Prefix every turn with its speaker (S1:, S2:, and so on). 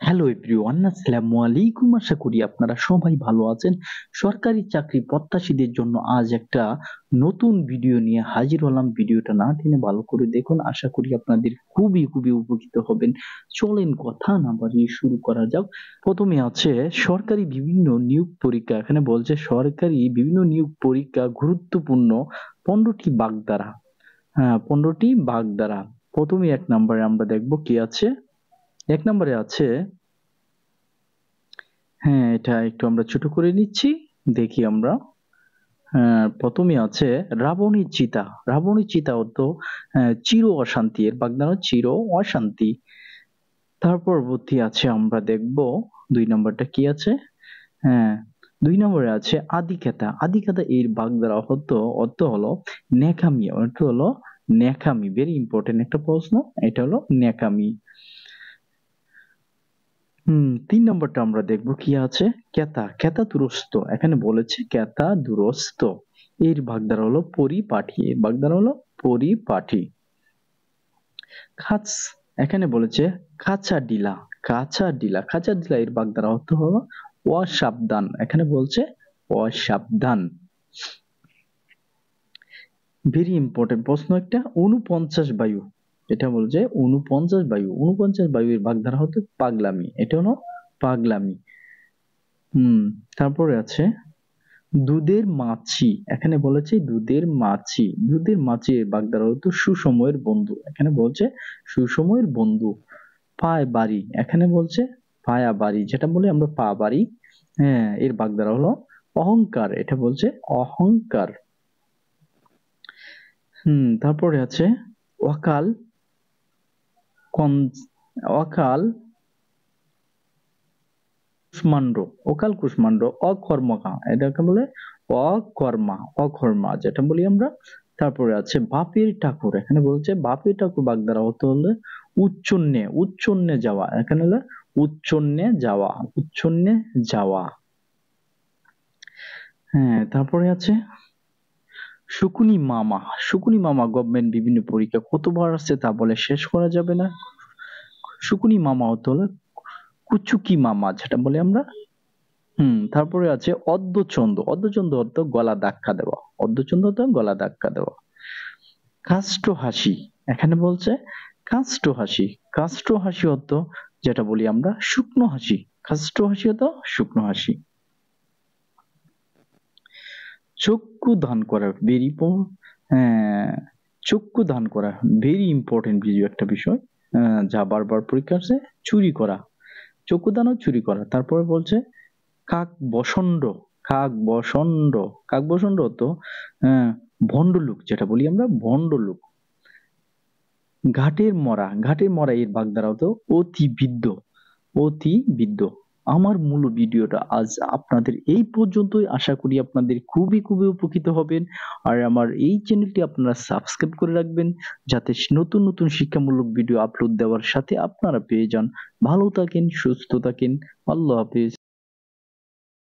S1: Hello everyone, আসসালামু আলাইকুম। আশা করি আপনারা সবাই ভালো আছেন। সরকারি চাকরি প্রত্যাশীদের জন্য আজ একটা নতুন ভিডিও নিয়ে হাজির হলাম। ভিডিওটা না টেনে ভালো করে দেখুন, আশা করি আপনাদের খুবই খুবই উপকৃত হবেন। চলেন কথা না বাড়িয়ে শুরু করা যাক। প্রথমে আছে সরকারি বিভিন্ন নিয়োগ পরীক্ষা। এখানে বলছে সরকারি বিভিন্ন নিয়োগ পরীক্ষা গুরুত্বপূর্ণ 15টি বাগধারা। হ্যাঁ, 15টি বাগধারা। প্রথমে 1 নম্বরে আমরা দেখব কি আছে। 1 নম্বরে আছে, হ্যাঁ, এটা একটু আমরা ছোট করে নিচ্ছি। দেখি আমরা। প্রথমে আছে রাবণী চিতা। রাবণী চিতা অর্থ চির অশান্তি। এর বাগধারা চির অশান্তি। তার পরবর্তী আছে আমরা দেখব 2 নম্বরটা কি আছে। হ্যাঁ, 2 নম্বরে আছে আদিকেতা। আদিকেতা এর বাগধারা অর্থ হলো ন্যাকামি। অর্থ হলো ন্যাকামি। ভেরি ইম্পর্টেন্ট একটা প্রশ্ন। এটা হলো ন্যাকামি। 3 নম্বরটা আমরা দেখব কি আছে। কেতা। কেতা দুরস্ত। এখানে বলেছে কেতা দুরস্ত। এর বাগধারা হলো পরিপাটি। এর বাগধারা হলো পরিপাটি। খাচ। এখানে বলেছে কাঁচা ডিলা। কাঁচা ডিলা। কাঁচা ডিলা এর বাগধারা অর্থ হলো অসাবধান। এখানে বলছে অসাবধান। ভেরি ইম্পর্টেন্ট প্রশ্ন একটা। 49 বায়ু। এটা বলছে 49 বায়ু। 49 বায়ু এর বাগধারা হতো পাগলামি। এটা হলো পাগলামি। তারপরে আছে দুধের মাছি। এখানে বলেছে দুধের মাছি। দুধের মাছি এর বাগধারা হতো সুসময়ের বন্ধু। এখানে বলছে সুসময়ের বন্ধু। পায় বাড়ি। এখানে বলছে পায়া বাড়ি, যেটা বলি আমরা পা বাড়ি। হ্যাঁ, এর বাগধারা হলো অহংকার। এটা বলছে অহংকার। তারপরে আছে অকাল অকাল কুষ্মাণ্ড। অকাল কুষ্মাণ্ড অকর্মকা। এটাকে বলে অকর্মা, যেটা বলি আমরা। তারপরে আছে বাপের ঠাকুর। এখানে বলছে বাপের ঠাকুর বাগধারা হতে হলে উচ্চন্যে। উচ্চন্যে যাওয়া। এখানে হলো উচ্চন্যে যাওয়া। উচ্চন্যে যাওয়া। হ্যাঁ, তারপরে আছে শকুনি মামা। শকুনি মামা গভর্নমেন্ট বিভিন্ন পরীক্ষা কতবার আসছে তা বলে শেষ করা যাবে না। শকুনি মামা হতে হলে কুচুকি মামা, যেটা বলি আমরা। তারপরে আছে অর্ধচন্দ্র। অর্ধচন্দ্র অর্থ গলা ধাক্কা দেওয়া। অর্ধচন্দ্র অর্থ গলা ধাক্কা দেওয়া। কাষ্ঠ হাসি। এখানে বলছে কাষ্ঠ হাসি। কাষ্ঠ হাসি অর্থ, যেটা বলি আমরা শুকনো হাসি। কাষ্ঠ হাসি অর্থ শুকনো হাসি। চক্ষু দান করা। চক্ষু দান করা ভেরি ইম্পর্টেন্ট একটা বিষয়, যা বারবার পরীক্ষা আসছে। চুরি করা। চক্ষু দান ও চুরি করা। তারপরে বলছে কাক বসন্ড। কাক বসন্ড। কাক বসন্ড অর্থ ভণ্ড লোক, যেটা বলি আমরা ভণ্ড লোক। ঘাটের মরা। ঘাটের মরা এর বাগধারা হতো অতি বৃদ্ধ। অতি বৃদ্ধ। আমার মূল ভিডিওটা আজ আপনাদের এই পর্যন্তই। আশা করি আপনাদের খুবই খুবই উপকৃত হবেন। আর আমার এই চ্যানেলটি আপনারা সাবস্ক্রাইব করে রাখবেন, যাতে নতুন নতুন শিক্ষামূলক ভিডিও আপলোড দেওয়ার সাথে আপনারা পেয়ে যান। ভালো থাকেন, সুস্থ থাকেন। আল্লাহ হাফেজ।